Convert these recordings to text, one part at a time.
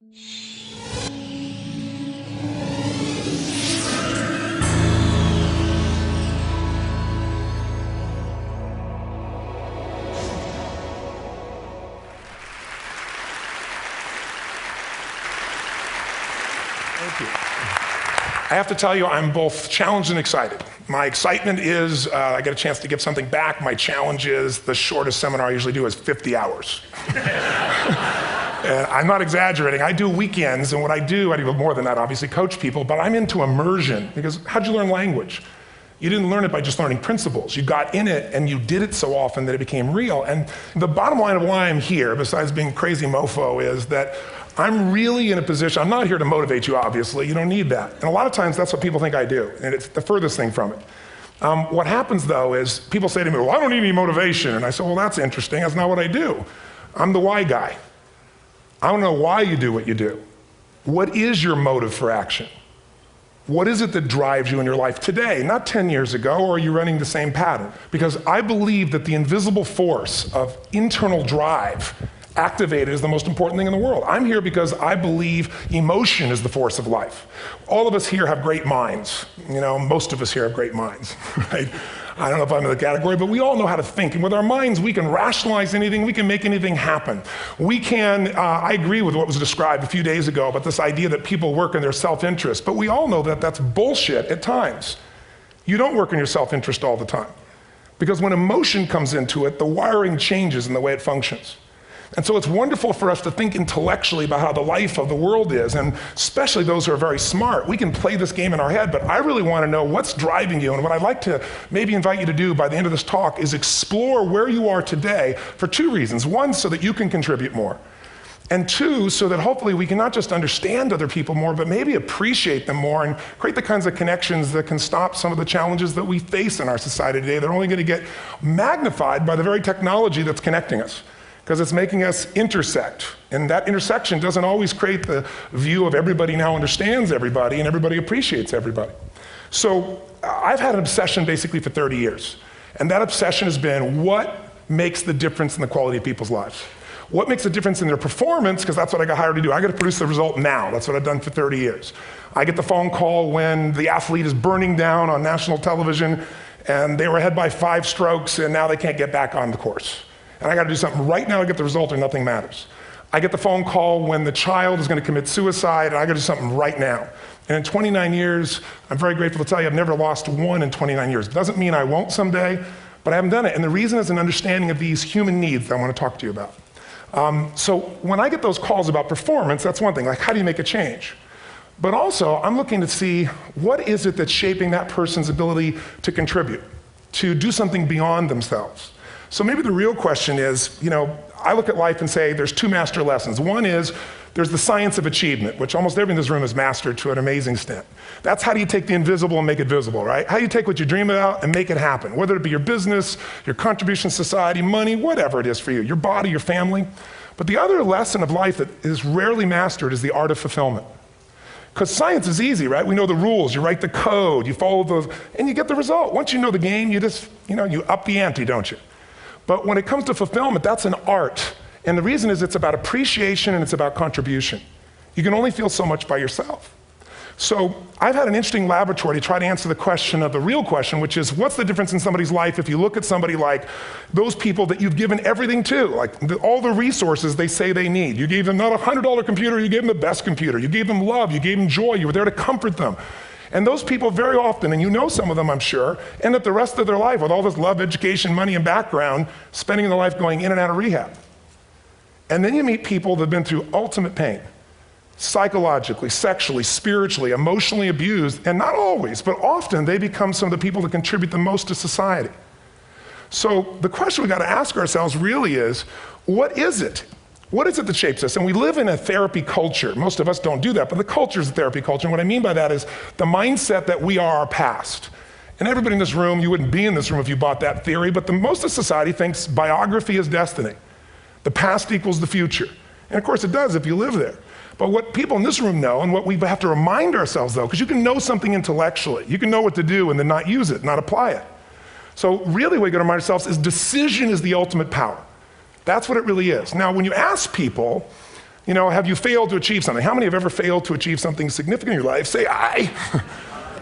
Thank you. I have to tell you, I'm both challenged and excited. My excitement is I get a chance to give something back. My challenge is the shortest seminar I usually do is 50 hours. And I'm not exaggerating. I do weekends, and what I do more than that, obviously, coach people, but I'm into immersion, because how'd you learn language? You didn't learn it by just learning principles. You got in it, and you did it so often that it became real. And the bottom line of why I'm here, besides being a crazy mofo, is that I'm really in a position, I'm not here to motivate you, obviously. You don't need that. And a lot of times, that's what people think I do, and it's the furthest thing from it. What happens, though, is people say to me, well, I don't need any motivation. And I say, well, that's interesting. That's not what I do. I'm the why guy. I don't know why you do what you do. What is your motive for action? What is it that drives you in your life today, not 10 years ago, or are you running the same pattern? Because I believe that the invisible force of internal drive activated is the most important thing in the world. I'm here because I believe emotion is the force of life. All of us here have great minds. You know, most of us here have great minds, right? I don't know if I'm in the category, but we all know how to think. And with our minds, we can rationalize anything. We can make anything happen. We can, I agree with what was described a few days ago about this idea that people work in their self-interest. But we all know that that's bullshit at times. You don't work in your self-interest all the time. Because when emotion comes into it, the wiring changes in the way it functions. And so it's wonderful for us to think intellectually about how the life of the world is, and especially those who are very smart. We can play this game in our head, but I really want to know what's driving you. And what I'd like to maybe invite you to do by the end of this talk is explore where you are today for two reasons. One, so that you can contribute more. And two, so that hopefully we can not just understand other people more, but maybe appreciate them more and create the kinds of connections that can stop some of the challenges that we face in our society today. They're only going to get magnified by the very technology that's connecting us, because it's making us intersect. And that intersection doesn't always create the view of everybody now understands everybody and everybody appreciates everybody. So I've had an obsession basically for 30 years. And that obsession has been what makes the difference in the quality of people's lives? What makes a difference in their performance? Because that's what I got hired to do. I got to produce the result now. That's what I've done for 30 years. I get the phone call when the athlete is burning down on national television and they were ahead by 5 strokes and now they can't get back on the course. And I got to do something right now to get the result or nothing matters. I get the phone call when the child is going to commit suicide, and I got to do something right now. And in 29 years, I'm very grateful to tell you I've never lost one in 29 years. It doesn't mean I won't someday, but I haven't done it. And the reason is an understanding of these human needs that I want to talk to you about. So when I get those calls about performance, that's one thing, like how do you make a change? But also, I'm looking to see what is it that's shaping that person's ability to contribute, to do something beyond themselves. So maybe the real question is, you know, I look at life and say there's 2 master lessons. One is there's the science of achievement, which almost everyone in this room has mastered to an amazing extent. That's how do you take the invisible and make it visible, right? How do you take what you dream about and make it happen? Whether it be your business, your contribution to society, money, whatever it is for you, your body, your family. But the other lesson of life that is rarely mastered is the art of fulfillment. Because science is easy, right? We know the rules, you write the code, you follow those, and you get the result. Once you know the game, you just, you up the ante, don't you? But when it comes to fulfillment, that's an art. And the reason is it's about appreciation and it's about contribution. You can only feel so much by yourself. So I've had an interesting laboratory to try to answer the question of the real question, which is what's the difference in somebody's life if you look at somebody like those people that you've given everything to, like all the resources they say they need. You gave them not a $100 computer, you gave them the best computer. You gave them love, you gave them joy, you were there to comfort them. And those people very often, and you know some of them I'm sure, end up the rest of their life with all this love, education, money, and background, spending their life going in and out of rehab. And then you meet people that have been through ultimate pain, psychologically, sexually, spiritually, emotionally abused, and not always, but often they become some of the people that contribute the most to society. So the question we got to ask ourselves really is, what is it? What is it that shapes us? And we live in a therapy culture. Most of us don't do that, but the culture is a therapy culture. And what I mean by that is the mindset that we are our past. And everybody in this room, you wouldn't be in this room if you bought that theory, but most of society thinks biography is destiny. The past equals the future. And of course it does if you live there. But what people in this room know, and what we have to remind ourselves though, because you can know something intellectually, you can know what to do and then not use it, not apply it. So really what we got to remind ourselves is decision is the ultimate power. That's what it really is. Now, when you ask people, Have you failed to achieve something? How many have ever failed to achieve something significant in your life? Say aye.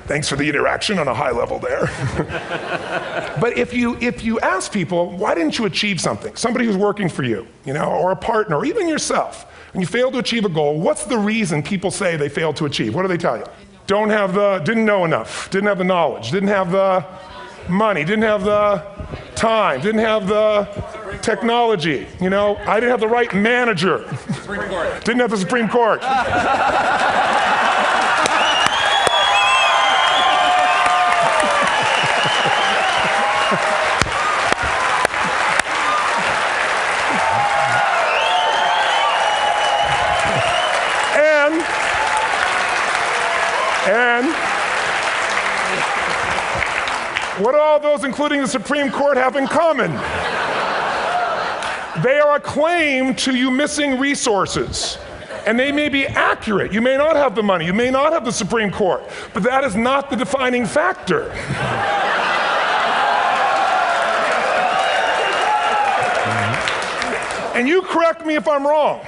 Thanks for the interaction on a high level there. But if you ask people, why didn't you achieve something? Somebody who's working for you, or a partner, or even yourself, and you failed to achieve a goal, what's the reason people say they failed to achieve? What do they tell you? Didn't know enough, didn't have the knowledge, didn't have the money, didn't have the time, didn't have the technology, I didn't have the right manager. Didn't have the Supreme Court. And what do all those, including the Supreme Court, have in common? They are a claim to you missing resources. And they may be accurate. You may not have the money. You may not have the Supreme Court. But that is not the defining factor. And you correct me if I'm wrong.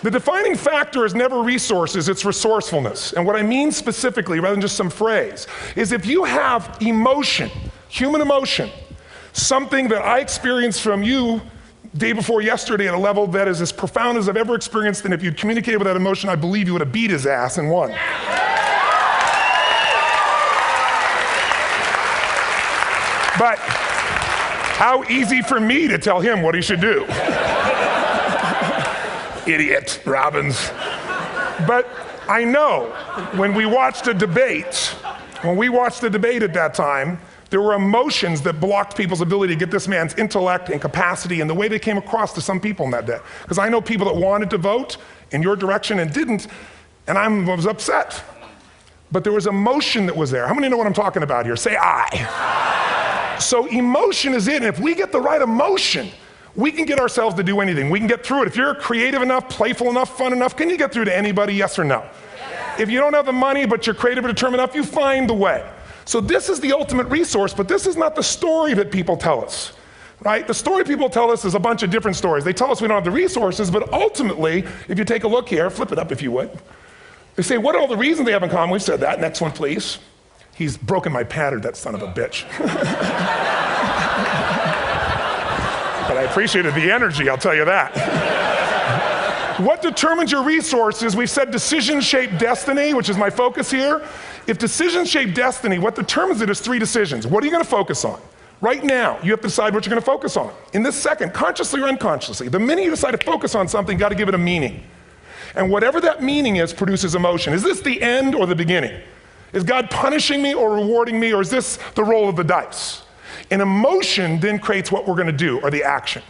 The defining factor is never resources, it's resourcefulness. And what I mean specifically, rather than just some phrase, is if you have emotion, human emotion, something that I experienced from you day before yesterday at a level that is as profound as I've ever experienced, and if you'd communicated with that emotion, I believe you would have beat his ass and won. But how easy for me to tell him what he should do. Idiot, Robbins. But I know when we watched the debate at that time, there were emotions that blocked people's ability to get this man's intellect and capacity and the way they came across to some people in that day. Because I know people that wanted to vote in your direction and didn't, and I was upset. But there was emotion that was there. How many know what I'm talking about here? Say aye. So emotion is it, and if we get the right emotion, we can get ourselves to do anything. We can get through it. If you're creative enough, playful enough, fun enough, can you get through to anybody, yes or no? Yes. If you don't have the money, but you're creative and determined enough, you find the way. So this is the ultimate resource, but this is not the story that people tell us, right? The story people tell us is a bunch of different stories. They tell us we don't have the resources, but ultimately, if you take a look here, flip it up if you would. They say, what are all the reasons they have in common? We've said that. Next one, please. He's broken my pattern, that son of a bitch. But I appreciated the energy, I'll tell you that. What determines your resources? We've said decisions shape destiny, which is my focus here. If decisions shape destiny, what determines it is 3 decisions. What are you going to focus on? Right now, you have to decide what you're going to focus on. In this second, consciously or unconsciously, the minute you decide to focus on something, you've got to give it a meaning. And whatever that meaning is produces emotion. Is this the end or the beginning? Is God punishing me or rewarding me, or is this the roll of the dice? And emotion then creates what we're going to do, or the action.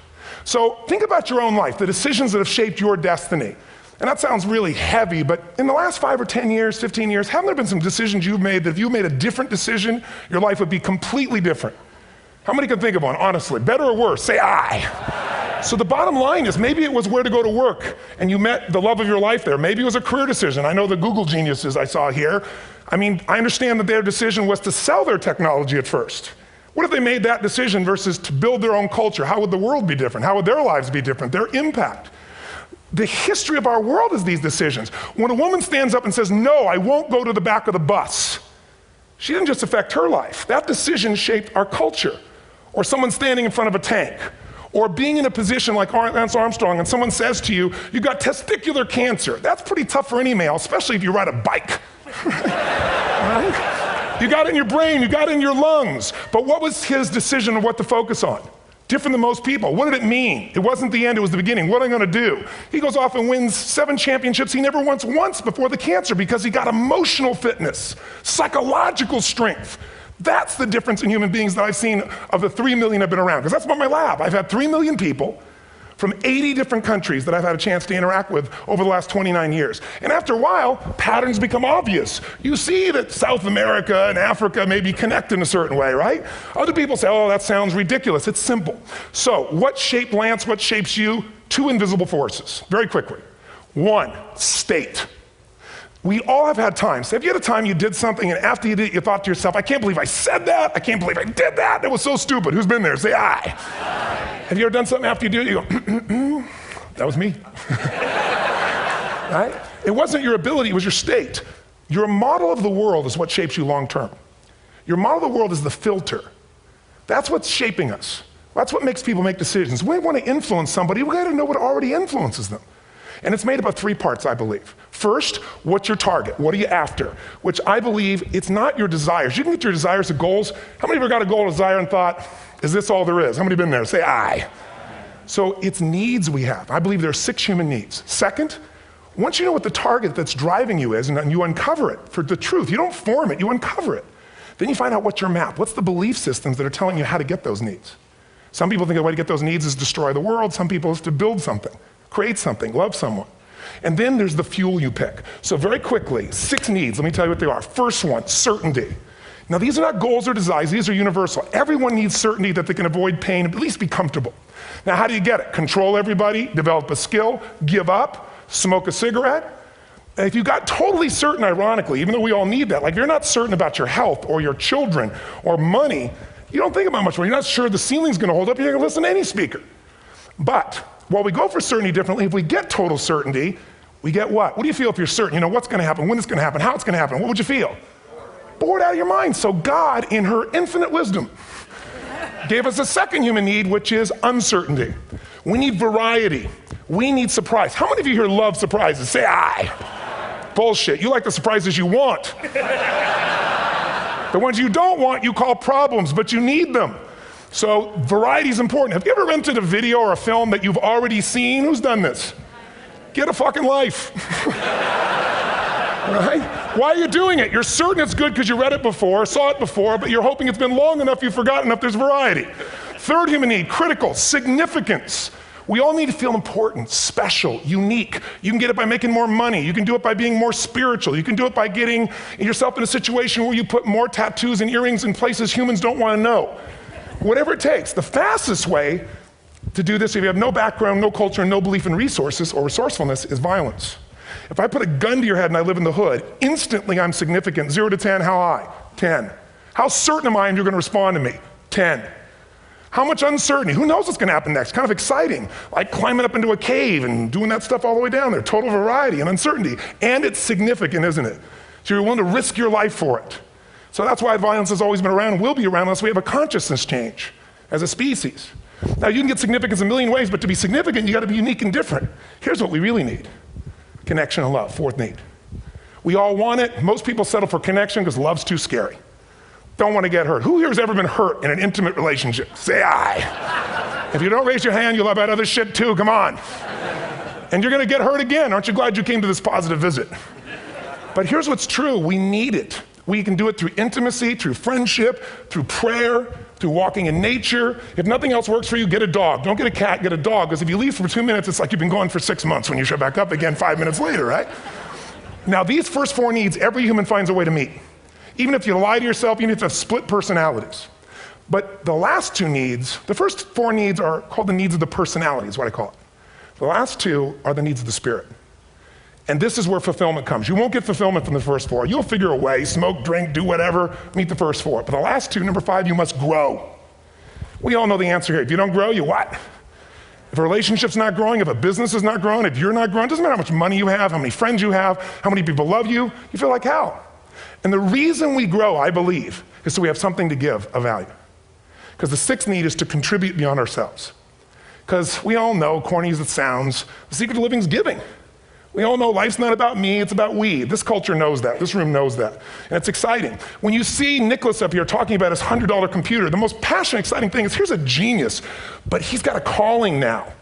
So think about your own life, the decisions that have shaped your destiny. And that sounds really heavy, but in the last 5 or 10 years, 15 years, haven't there been some decisions you've made that if you made a different decision, your life would be completely different? How many can think of one, honestly? Better or worse? Say aye. So the bottom line is maybe it was where to go to work and you met the love of your life there. Maybe it was a career decision. I know the Google geniuses I saw here. I understand that their decision was to sell their technology at first. What if they made that decision versus to build their own culture? How would the world be different? How would their lives be different? Their impact. The history of our world is these decisions. When a woman stands up and says, no, I won't go to the back of the bus, she didn't just affect her life. That decision shaped our culture. Or someone standing in front of a tank. Or being in a position like Lance Armstrong and someone says to you, you got testicular cancer. That's pretty tough for any male, especially if you ride a bike. Right? You got it in your brain, you got it in your lungs. But what was his decision of what to focus on? Different than most people. What did it mean? It wasn't the end, it was the beginning. What am I gonna do? He goes off and wins 7 championships he never won once before the cancer because he got emotional fitness, psychological strength. That's the difference in human beings that I've seen of the 3 million I've been around. Because that's what my lab. I've had 3 million people from 80 different countries that I've had a chance to interact with over the last 29 years. And after a while, patterns become obvious. You see that South America and Africa maybe connect in a certain way, right? Other people say, oh, that sounds ridiculous. It's simple. So what shaped Lance? What shapes you? 2 invisible forces, very quickly. 1, state. We all have had times. Have you had a time you did something and after you did it, you thought to yourself, I can't believe I said that. I can't believe I did that. That was so stupid. Who's been there? Say aye. Have you ever done something after you do it, you go, that was me. right? It wasn't your ability, it was your state. Your model of the world is what shapes you long term. Your model of the world is the filter. That's what's shaping us. That's what makes people make decisions. When we want to influence somebody, we got to know what already influences them. And it's made up of three parts, I believe. First, what's your target? What are you after? Which I believe, it's not your desires. You can get your desires to goals. How many of you got a goal or desire and thought, is this all there is? How many have been there? Say aye. So it's needs we have. I believe there are 6 human needs. Second, once you know what the target that's driving you is, and you uncover it for the truth, you don't form it, you uncover it. Then you find out what's your map. What's the belief systems that are telling you how to get those needs? Some people think the way to get those needs is destroy the world. Some people is to build something, create something, love someone. And then there's the fuel you pick. So very quickly, 6 needs, let me tell you what they are. First one, certainty. Now these are not goals or desires, these are universal. Everyone needs certainty that they can avoid pain, at least be comfortable. Now how do you get it? Control everybody, develop a skill, give up, smoke a cigarette. And if you got totally certain, ironically, even though we all need that, like if you're not certain about your health or your children or money, you don't think about much more. You're not sure the ceiling's gonna hold up, you're gonna listen to any speaker. But while we go for certainty differently, if we get total certainty, we get what? What do you feel if you're certain? You know what's gonna happen, when it's gonna happen, how it's gonna happen, what would you feel? Bored out of your mind. So God, in her infinite wisdom, gave us a second human need, which is uncertainty. We need variety. We need surprise. How many of you here love surprises? Say aye. Bullshit. You like the surprises you want. The ones you don't want, you call problems, but you need them. So variety is important. Have you ever rented a video or a film that you've already seen? Who's done this? Get a fucking life. Right? Why are you doing it? You're certain it's good because you read it before, saw it before, but you're hoping it's been long enough you've forgotten enough there's variety. Third human need, critical, significance. We all need to feel important, special, unique. You can get it by making more money. You can do it by being more spiritual. You can do it by getting yourself in a situation where you put more tattoos and earrings in places humans don't want to know. Whatever it takes. The fastest way to do this, if you have no background, no culture, and no belief in resources or resourcefulness, is violence. If I put a gun to your head and I live in the hood, instantly I'm significant. 0 to 10, how high? 10. How certain am I you're going to respond to me? 10. How much uncertainty? Who knows what's going to happen next? Kind of exciting, like climbing up into a cave and doing that stuff all the way down there. Total variety and uncertainty. And it's significant, isn't it? So you're willing to risk your life for it. So that's why violence has always been around and will be around unless we have a consciousness change as a species. Now you can get significance a million ways, but to be significant, you got to be unique and different. Here's what we really need. Connection and love, fourth need. We all want it. Most people settle for connection because love's too scary. Don't want to get hurt. Who here has ever been hurt in an intimate relationship? Say aye. If you don't raise your hand, you'll have had other shit too, come on. And you're going to get hurt again. Aren't you glad you came to this positive visit? But here's what's true, we need it. We can do it through intimacy, through friendship, through prayer, through walking in nature. If nothing else works for you, get a dog. Don't get a cat, get a dog, because if you leave for 2 minutes, it's like you've been gone for 6 months when you show back up again 5 minutes later, right? Now these first 4 needs, every human finds a way to meet. Even if you lie to yourself, even if you have split personalities. But the last 2 needs, the first 4 needs are called the needs of the personality, is what I call it. The last 2 are the needs of the spirit. And this is where fulfillment comes. You won't get fulfillment from the first 4. You'll figure a way, smoke, drink, do whatever, meet the first 4. But the last 2, number 5, you must grow. We all know the answer here. If you don't grow, you what? If a relationship's not growing, if a business is not growing, if you're not growing, it doesn't matter how much money you have, how many friends you have, how many people love you, you feel like hell. And the reason we grow, I believe, is so we have something to give of value. Because the 6th need is to contribute beyond ourselves. Because we all know, corny as it sounds, the secret of living is giving. We all know life's not about me, it's about we. This culture knows that, this room knows that. And it's exciting. When you see Nicholas up here talking about his $100 computer, the most passionate, exciting thing is here's a genius, but he's got a calling now.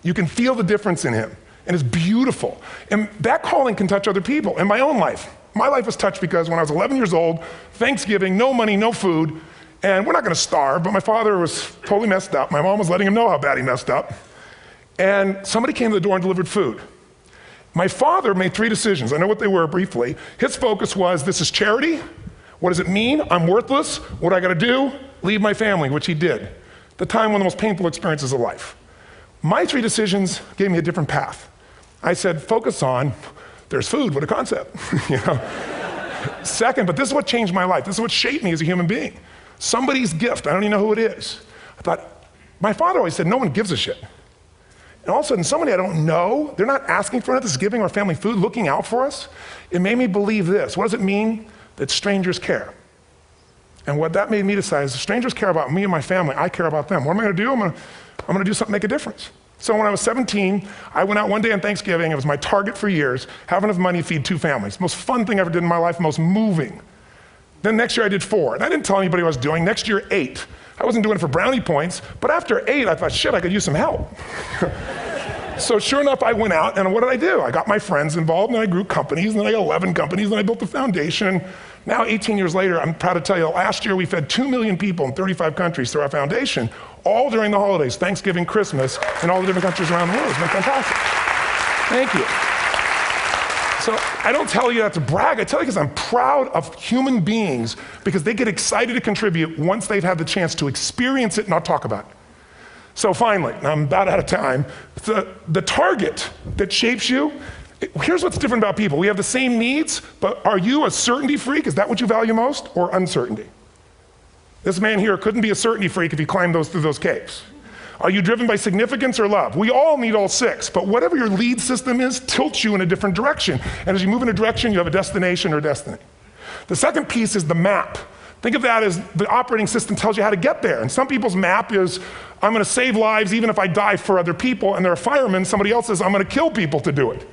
You can feel the difference in him, and it's beautiful. And that calling can touch other people. In my own life, my life was touched because when I was 11 years old, Thanksgiving, no money, no food, and we're not gonna starve, but my father was totally messed up. My mom was letting him know how bad he messed up. And somebody came to the door and delivered food. My father made 3 decisions. I know what they were briefly. His focus was, this is charity. What does it mean? I'm worthless. What do I gotta do? Leave my family, which he did. The time, one of the most painful experiences of life. My 3 decisions gave me a different path. I said, focus on, there's food, what a concept. You know? Second, but this is what changed my life. This is what shaped me as a human being. Somebody's gift, I don't even know who it is. I thought, my father always said, no one gives a shit. And all of a sudden, somebody I don't know, they're not asking for it, this is giving our family food, looking out for us. It made me believe this. What does it mean? That strangers care. And what that made me decide is if strangers care about me and my family, I care about them. What am I gonna do? I'm gonna do something to make a difference. So when I was 17, I went out one day on Thanksgiving. It was my target for years, have enough money to feed 2 families. Most fun thing I ever did in my life, most moving. Then next year I did 4, and I didn't tell anybody what I was doing. Next year, 8. I wasn't doing it for brownie points, but after 8, I thought, shit, I could use some help. So sure enough, I went out, and what did I do? I got my friends involved, and I grew companies, and then I got 11 companies, and I built the foundation. Now, 18 years later, I'm proud to tell you, last year we fed 2 million people in 35 countries through our foundation, all during the holidays, Thanksgiving, Christmas, in all the different countries around the world. It's been fantastic. Thank you. So I don't tell you that to brag, I tell you because I'm proud of human beings because they get excited to contribute once they've had the chance to experience it, not talk about it. So finally, I'm about out of time, the target that shapes you, here's what's different about people. We have the same needs, but are you a certainty freak? Is that what you value most, or uncertainty? This man here couldn't be a certainty freak if he climbed through those caves. Are you driven by significance or love? We all need all 6, but whatever your lead system is tilts you in a different direction. And as you move in a direction, you have a destination or destiny. The second piece is the map. Think of that as the operating system tells you how to get there. And some people's map is, I'm gonna save lives even if I die for other people, and they're a fireman. Somebody else says, I'm gonna kill people to do it.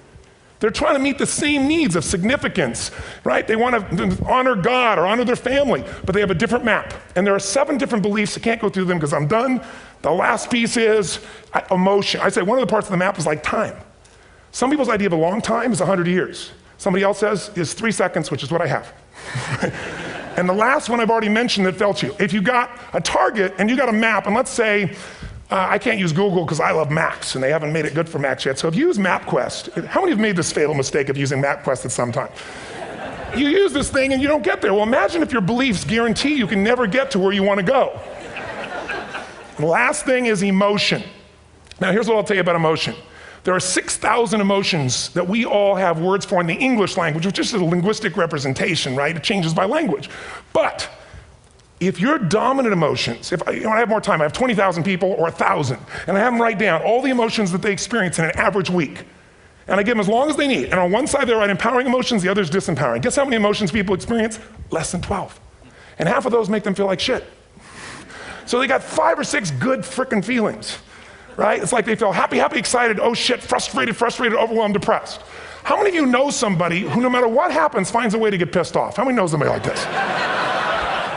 They're trying to meet the same needs of significance, right? They want to honor God or honor their family, but they have a different map. And there are 7 different beliefs. I can't go through them because I'm done. The last piece is emotion. I say one of the parts of the map is like time. Some people's idea of a long time is 100 years. Somebody else says is 3 seconds, which is what I have. And the last one I've already mentioned that felt you. If you got a target and you got a map, and let's say, I can't use Google because I love maps and they haven't made it good for Macs yet. So if you use MapQuest, how many have made this fatal mistake of using MapQuest at some time? You use this thing and you don't get there. Well, imagine if your beliefs guarantee you can never get to where you want to go. The last thing is emotion. Now here's what I'll tell you about emotion. There are 6,000 emotions that we all have words for in the English language, which is a linguistic representation, right? It changes by language. But if your dominant emotions, if I have more time, I have 20,000 people or 1,000, and I have them write down all the emotions that they experience in an average week. And I give them as long as they need. And on one side they write empowering emotions, the other is disempowering. Guess how many emotions people experience? Less than 12. And half of those make them feel like shit. So they got 5 or 6 good frickin' feelings, right? It's like they feel happy, happy, excited, oh shit, frustrated, overwhelmed, depressed. How many of you know somebody who no matter what happens finds a way to get pissed off? How many know somebody like this?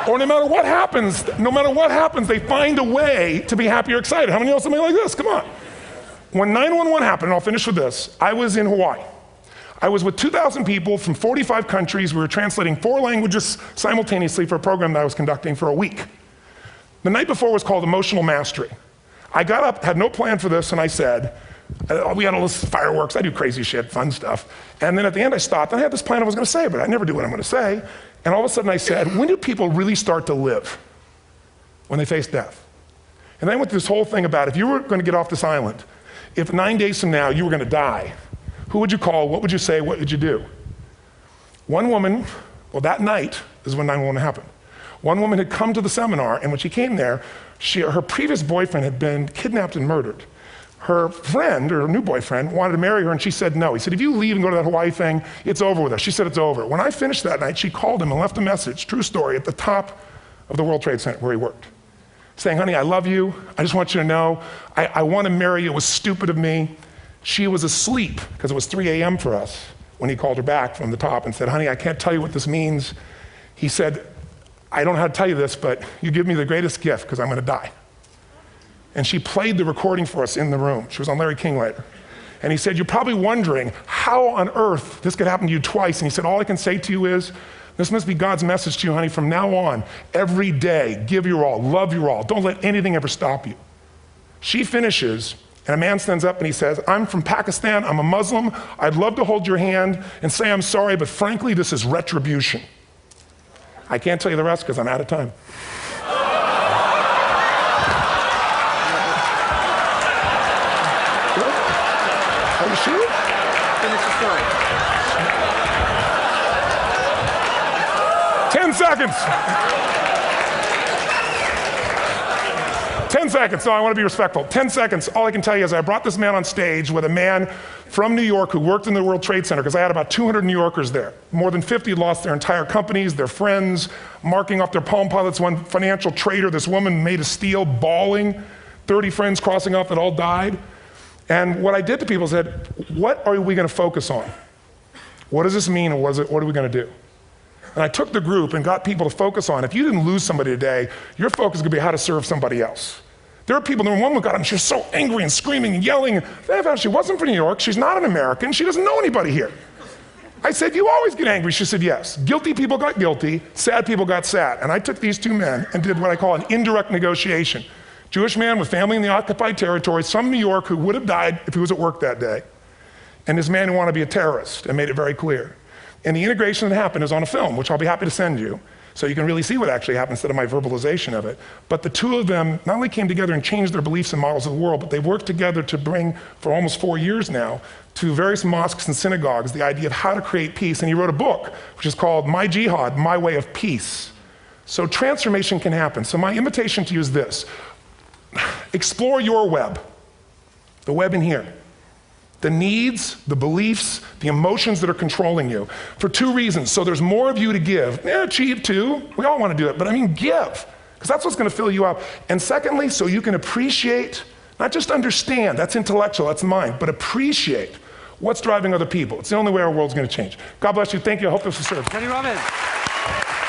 Or no matter what happens, they find a way to be happy or excited. How many know somebody like this? Come on. When 9/11 happened, and I'll finish with this, I was in Hawaii. I was with 2,000 people from 45 countries. We were translating 4 languages simultaneously for a program that I was conducting for a week. The night before was called Emotional Mastery. I got up, had no plan for this, and I said, we had all this fireworks, I do crazy shit, fun stuff. And then at the end I stopped, and I had this plan I was gonna say, but I never do what I'm gonna say. And all of a sudden I said, when do people really start to live? When they face death. And then I went through this whole thing about if you were gonna get off this island, if 9 days from now you were gonna die, who would you call, what would you say, what would you do? One woman, well that night is when 9/11 happened. One woman had come to the seminar, and when she came there, her previous boyfriend had been kidnapped and murdered. Her friend, or her new boyfriend, wanted to marry her, and she said no. He said, if you leave and go to that Hawaii thing, it's over with us. She said it's over. When I finished that night, she called him and left a message, true story, at the top of the World Trade Center where he worked, saying, honey, I love you. I just want you to know, I want to marry you. It was stupid of me. She was asleep, because it was 3 a.m. for us, when he called her back from the top and said, honey, I can't tell you what this means. He said, I don't know how to tell you this, but you give me the greatest gift, because I'm going to die. And she played the recording for us in the room. She was on Larry King later. And he said, you're probably wondering how on earth this could happen to you twice. And he said, all I can say to you is, this must be God's message to you, honey. From now on, every day, give your all, love your all. Don't let anything ever stop you. She finishes, and a man stands up and he says, I'm from Pakistan, I'm a Muslim. I'd love to hold your hand and say I'm sorry, but frankly, this is retribution. I can't tell you the rest because I'm out of time. Are you sure? Finish the story. 10 seconds. 10 seconds. No, I want to be respectful. 10 seconds. All I can tell you is I brought this man on stage with a man from New York who worked in the World Trade Center, because I had about 200 New Yorkers there. More than 50 lost their entire companies, their friends, marking off their Palm Pilots. One financial trader, this woman made of steel, bawling. 30 friends crossing off that all died. And what I did to people said, what are we going to focus on? What does this mean, and what are we going to do? And I took the group and got people to focus on, if you didn't lose somebody today, your focus is going to be how to serve somebody else. There are people, the woman got up and she was so angry and screaming and yelling. And she wasn't from New York, she's not an American, she doesn't know anybody here. I said, you always get angry. She said, yes. Guilty people got guilty, sad people got sad. And I took these two men and did what I call an indirect negotiation. Jewish man with family in the occupied territories, from New York, who would have died if he was at work that day. And this man who wanted to be a terrorist, and made it very clear. And the integration that happened is on a film, which I'll be happy to send you, so you can really see what actually happened instead of my verbalization of it. But the two of them not only came together and changed their beliefs and models of the world, but they've worked together to bring, for almost 4 years now, to various mosques and synagogues, the idea of how to create peace. And he wrote a book, which is called My Jihad, My Way of Peace. So transformation can happen. So my invitation to you is this. Explore your web, the web in here. The needs, the beliefs, the emotions that are controlling you, for 2 reasons. So there's more of you to give. Achieve too, we all want to do it, but I mean give, because that's what's going to fill you up. And secondly, so you can appreciate, not just understand, that's intellectual, that's mind, but appreciate what's driving other people. It's the only way our world's going to change. God bless you, thank you, I hope this will serve. TonyRobbins.